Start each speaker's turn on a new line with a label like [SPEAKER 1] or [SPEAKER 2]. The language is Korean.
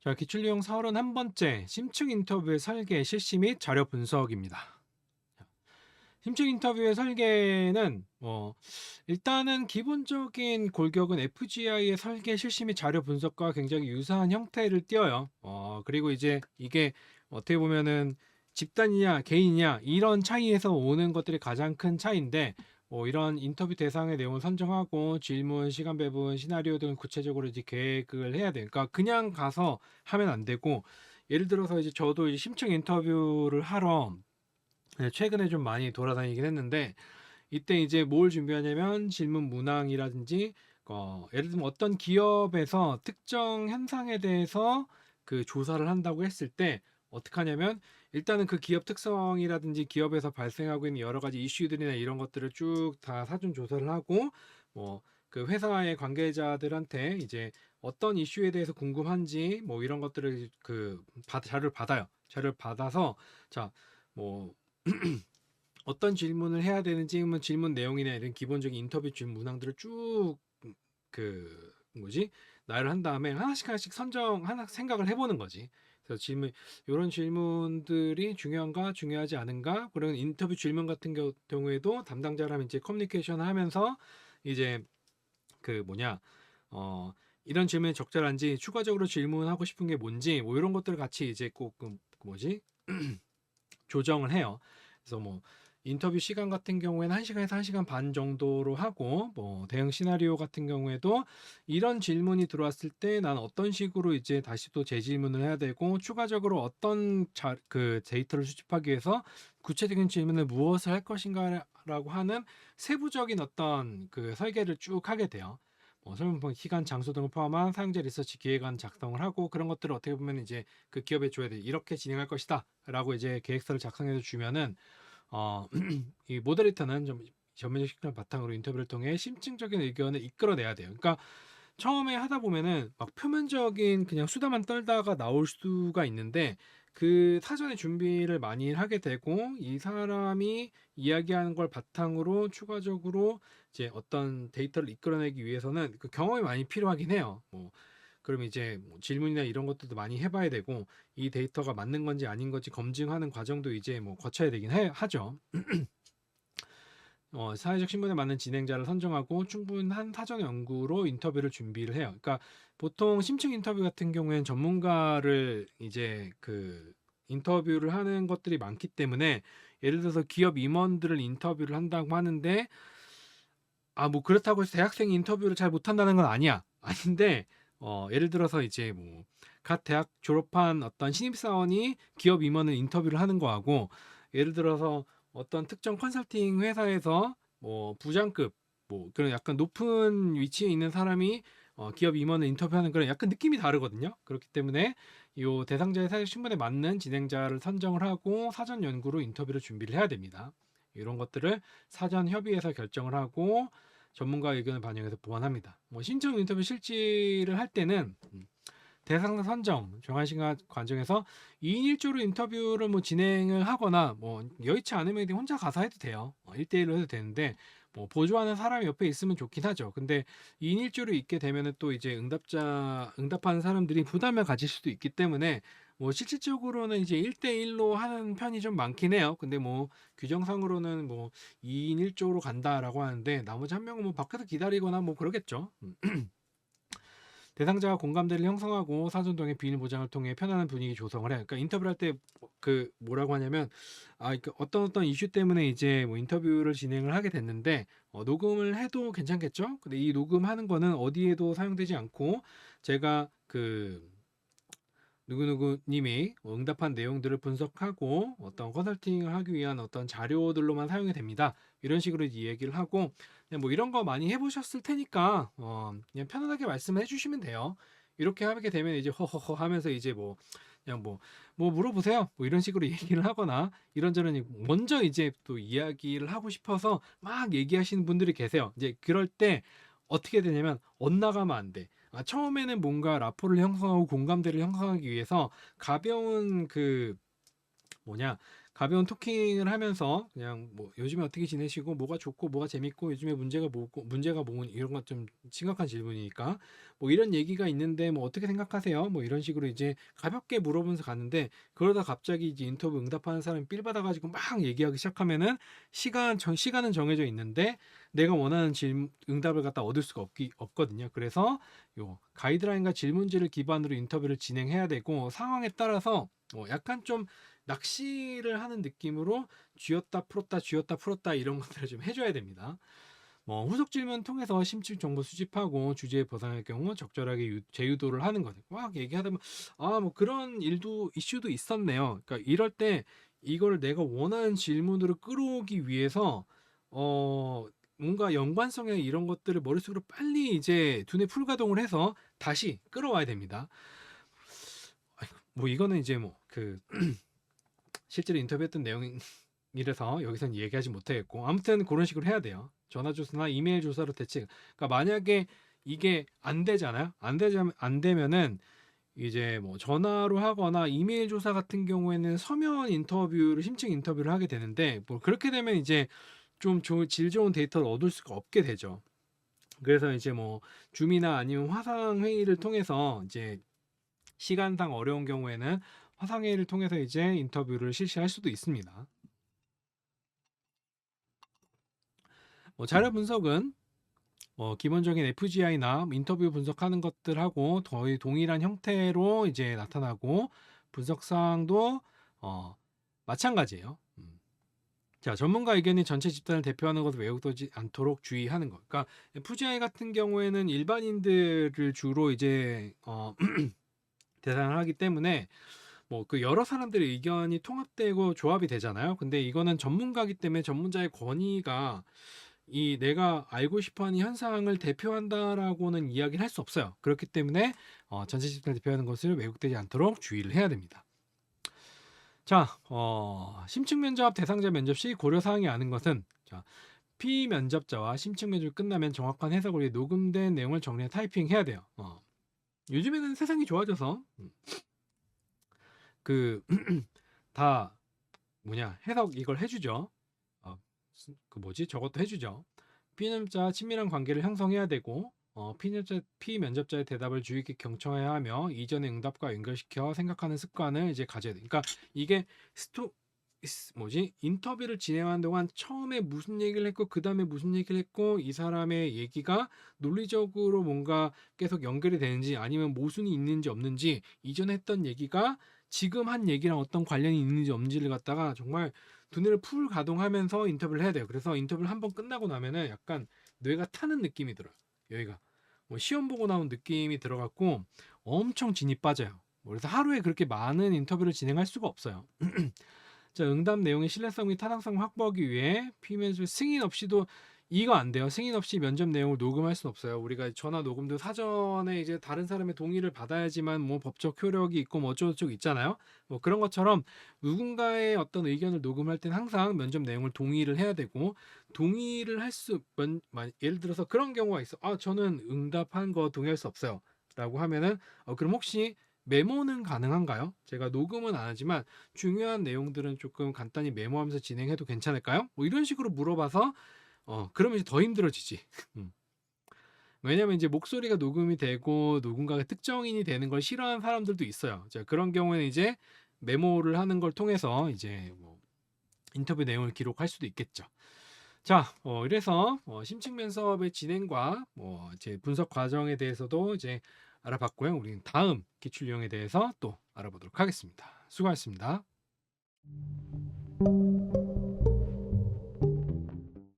[SPEAKER 1] 자, 기출유형 41번째 심층 인터뷰의 설계, 실시 및 자료 분석입니다. 심층 인터뷰의 설계는 일단은 기본적인 골격은 FGI의 설계, 실시 및 자료 분석과 굉장히 유사한 형태를 띄어요. 그리고 이제 이게 어떻게 보면은 집단이냐 개인이냐 이런 차이에서 오는 것들이 가장 큰 차이인데, 이런 인터뷰 대상의 내용을 선정하고 질문, 시간 배분, 시나리오 등을 구체적으로 이제 계획을 해야 돼요. 그러니까 그냥 가서 하면 안 되고, 예를 들어서 이제 저도 이제 심층 인터뷰를 하러 최근에 좀 많이 돌아다니긴 했는데, 이때 이제 뭘 준비하냐면 질문 문항이라든지, 예를 들면 어떤 기업에서 특정 현상에 대해서 그 조사를 한다고 했을 때 어떻게 하냐면, 일단은 그 기업 특성이라든지 기업에서 발생하고 있는 여러 가지 이슈들이나 이런 것들을 쭉 다 사전 조사를 하고, 그 회사의 관계자들한테 이제 어떤 이슈에 대해서 궁금한지 뭐 이런 것들을 자료를 받아요. 자료를 받아서, 자, 뭐 어떤 질문을 해야 되는지, 질문 내용이나 이런 기본적인 인터뷰 질문 문항들을 쭉 뭐지, 나열을 한 다음에 하나씩 하나씩 하나 생각을 해보는 거지. 그래서 이런 질문들이 중요한가 중요하지 않은가, 그런 인터뷰 질문 같은 경우에도 담당자랑 이제 커뮤니케이션을 하면서 이제 어 이런 질문이 적절한지, 추가적으로 질문하고 싶은 게 뭔지, 뭐 이런 것들을 같이 이제 꼭 조정을 해요. 그래서 인터뷰 시간 같은 경우에는 1시간에서 1시간 반 정도로 하고, 대응 시나리오 같은 경우에도 이런 질문이 들어왔을 때 난 어떤 식으로 이제 다시 또 재질문을 해야 되고, 추가적으로 어떤 데이터를 수집하기 위해서 구체적인 질문을 무엇을 할 것인가라고 하는 세부적인 어떤 설계를 쭉 하게 돼요. 설문 시간, 장소 등을 포함한 사용자 리서치 기획안 작성을 하고, 그런 것들을 어떻게 보면 이제 그 기업에 줘야 돼. 이렇게 진행할 것이다라고 이제 계획서를 작성해서 주면은, 이 모더레이터는 좀 전문적 식견을 바탕으로 인터뷰를 통해 심층적인 의견을 이끌어내야 돼요. 그러니까 처음에 하다 보면은 막 표면적인 그냥 수다만 떨다가 나올 수가 있는데, 그 사전에 준비를 많이 하게 되고, 이 사람이 이야기하는 걸 바탕으로 추가적으로 이제 어떤 데이터를 이끌어내기 위해서는 그 경험이 많이 필요하긴 해요. 그럼 이제 질문이나 이런 것들도 많이 해봐야 되고, 이 데이터가 맞는 건지 아닌 건지 검증하는 과정도 이제 거쳐야 되긴 하죠. 사회적 신문에 맞는 진행자를 선정하고 충분한 사전 연구로 인터뷰를 준비를 해요. 그러니까 보통 심층 인터뷰 같은 경우에는 전문가를 이제 인터뷰를 하는 것들이 많기 때문에, 예를 들어서 기업 임원들을 인터뷰를 한다고 하는데, 뭐 그렇다고 해서 대학생 인터뷰를 잘 못한다는 건 아니야. 아닌데, 예를 들어서 이제 갓 대학 졸업한 어떤 신입사원이 기업 임원을 인터뷰를 하는 거하고, 예를 들어서 어떤 특정 컨설팅 회사에서 부장급, 그런 약간 높은 위치에 있는 사람이 기업 임원을 인터뷰하는 그런 약간 느낌이 다르거든요. 그렇기 때문에 이 대상자의 사회 신문에 맞는 진행자를 선정을 하고 사전 연구로 인터뷰를 준비를 해야 됩니다. 이런 것들을 사전 협의해서 결정을 하고 전문가 의견을 반영해서 보완합니다. 신청 인터뷰 실지를 할 때는 대상자 선정, 정한 시간 관정해서 2인 1조로 인터뷰를 진행을 하거나, 여의치 않으면 혼자 가서 해도 돼요. 1대1로 해도 되는데, 보조하는 사람이 옆에 있으면 좋긴 하죠. 근데 2인 1조로 있게 되면은 또 이제 응답하는 사람들이 부담을 가질 수도 있기 때문에, 실질적으로는 이제 1대1로 하는 편이 좀 많긴 해요. 근데 규정상으로는 2인 1조로 간다라고 하는데, 나머지 한 명은 밖에서 기다리거나 그러겠죠. 대상자가 공감대를 형성하고 사전통의 비밀 보장을 통해 편안한 분위기 조성을 해요. 그러니까 인터뷰를 할 때 뭐라고 하냐면, 그러니까 어떤 이슈 때문에 이제 인터뷰를 진행을 하게 됐는데, 녹음을 해도 괜찮겠죠? 근데 이 녹음하는 거는 어디에도 사용되지 않고, 제가 누구누구님이 응답한 내용들을 분석하고 어떤 컨설팅을 하기 위한 어떤 자료들로만 사용이 됩니다. 이런 식으로 이제 얘기를 하고, 그냥 이런 거 많이 해보셨을 테니까 그냥 편안하게 말씀해 주시면 돼요. 이렇게 하게 되면 이제 허허허 하면서 이제 그냥 물어보세요. 이런 식으로 얘기를 하거나, 이런저런 먼저 이제 또 이야기를 하고 싶어서 막 얘기하시는 분들이 계세요. 이제 그럴 때 어떻게 되냐면 엇나가면 안 돼. 처음에는 뭔가 라포를 형성하고 공감대를 형성하기 위해서 가벼운 뭐냐 가벼운 토킹을 하면서 그냥 뭐 요즘에 어떻게 지내시고 뭐가 좋고 뭐가 재밌고 요즘에 문제가 뭐고 문제가 뭐 이런 것 좀 심각한 질문이니까 뭐 이런 얘기가 있는데 뭐 어떻게 생각하세요? 뭐 이런 식으로 이제 가볍게 물어보면서 가는데 그러다 갑자기 이제 인터뷰 응답하는 사람이 삘 받아가지고 막 얘기하기 시작하면은 시간은 정해져 있는데 내가 원하는 응답을 갖다 얻을 수가 없거든요. 그래서 요 가이드라인과 질문지를 기반으로 인터뷰를 진행해야 되고 상황에 따라서 약간 좀 낚시를 하는 느낌으로 쥐었다 풀었다 이런 것들을 좀 해줘야 됩니다. 후속 질문 통해서 심층 정보 수집하고 주제에 벗어날 경우 적절하게 재유도를 하는 거죠. 막 얘기하다 보면 뭐 그런 이슈도 있었네요. 그러니까 이럴 때 이걸 내가 원하는 질문으로 끌어오기 위해서 뭔가 연관성의 이런 것들을 머릿속으로 빨리 이제 두뇌 풀가동을 해서 다시 끌어와야 됩니다. 뭐 이거는 이제 그 실제로 인터뷰했던 내용이라서 여기서는 얘기하지 못하겠고 아무튼 그런 식으로 해야 돼요. 전화조사나 이메일 조사로 대체. 그러니까 만약에 이게 안 되잖아요. 안 되면은 이제 뭐 전화로 하거나 이메일 조사 같은 경우에는 서면 인터뷰를 심층 인터뷰를 하게 되는데 뭐 그렇게 되면 이제 좀 질 좋은 데이터를 얻을 수가 없게 되죠. 그래서 이제 뭐 줌이나 아니면 화상 회의를 통해서 이제 시간상 어려운 경우에는 화상회의를 통해서 이제 인터뷰를 실시할 수도 있습니다. 자료 분석은 기본적인 FGI나 인터뷰 분석하는 것들하고 거의 동일한 형태로 이제 나타나고 분석 사항도 마찬가지예요. 자, 전문가 의견이 전체 집단을 대표하는 것을 왜곡되지 않도록 주의하는 것. 그러니까 FGI 같은 경우에는 일반인들을 주로 이제 대상을 하기 때문에 그 여러 사람들의 의견이 통합되고 조합이 되잖아요. 근데 이거는 전문가이기 때문에 전문자의 권위가 이 내가 알고 싶어하는 현상을 대표한다라고는 이야기를 할 수 없어요. 그렇기 때문에 전체 집단을 대표하는 것을 왜곡되지 않도록 주의를 해야 됩니다. 자, 심층 면접 대상자 면접 시 고려 사항이 아닌 것은 피면접자와 심층 면접이 끝나면 정확한 해석을 위해 녹음된 내용을 정리해 타이핑해야 돼요. 요즘에는 세상이 좋아져서 다 해석 이걸 해주죠. 저것도 해주죠. 피면접자 친밀한 관계를 형성해야 되고 피면접자의 대답을 주의 깊게 경청해야 하며 이전의 응답과 연결시켜 생각하는 습관을 이제 가져야 돼. 그러니까 이게 인터뷰를 진행하는 동안 처음에 무슨 얘기를 했고 그 다음에 무슨 얘기를 했고 이 사람의 얘기가 논리적으로 뭔가 계속 연결이 되는지 아니면 모순이 있는지 없는지 이전에 했던 얘기가 지금 한 얘기랑 어떤 관련이 있는지 없는지를 갖다가 정말 두뇌를 풀 가동하면서 인터뷰를 해야 돼요. 그래서 인터뷰를 한번 끝나고 나면은 약간 뇌가 타는 느낌이 들어요. 여기가 시험 보고 나온 느낌이 들어갖고 엄청 진이 빠져요. 그래서 하루에 그렇게 많은 인터뷰를 진행할 수가 없어요. 자, 응답 내용의 신뢰성 및 타당성을 확보하기 위해 피면접 승인 없이도 이거 안 돼요. 승인 없이 면접 내용을 녹음할 수는 없어요. 우리가 전화 녹음도 사전에 이제 다른 사람의 동의를 받아야지만 뭐 법적 효력이 있고 뭐 어쩌고저쩌고 있잖아요. 뭐 그런 것처럼 누군가의 어떤 의견을 녹음할 땐 항상 면접 내용을 동의를 해야 되고 동의를 예를 들어서 그런 경우가 있어. 저는 응답한 거 동의할 수 없어요. 라고 하면은 그럼 혹시 메모는 가능한가요? 제가 녹음은 안 하지만 중요한 내용들은 조금 간단히 메모하면서 진행해도 괜찮을까요? 뭐 이런 식으로 물어봐서 그러면 이제 더 힘들어지지. 왜냐면 이제 목소리가 녹음이 되고 누군가가 특정인이 되는 걸 싫어하는 사람들도 있어요. 자, 그런 경우에는 이제 메모를 하는 걸 통해서 이제 뭐 인터뷰 내용을 기록할 수도 있겠죠. 자, 이래서 심층 면접의 진행과 제 분석 과정에 대해서도 이제 알아봤고요. 우리는 다음 기출 유형에 대해서 또 알아보도록 하겠습니다. 수고하셨습니다.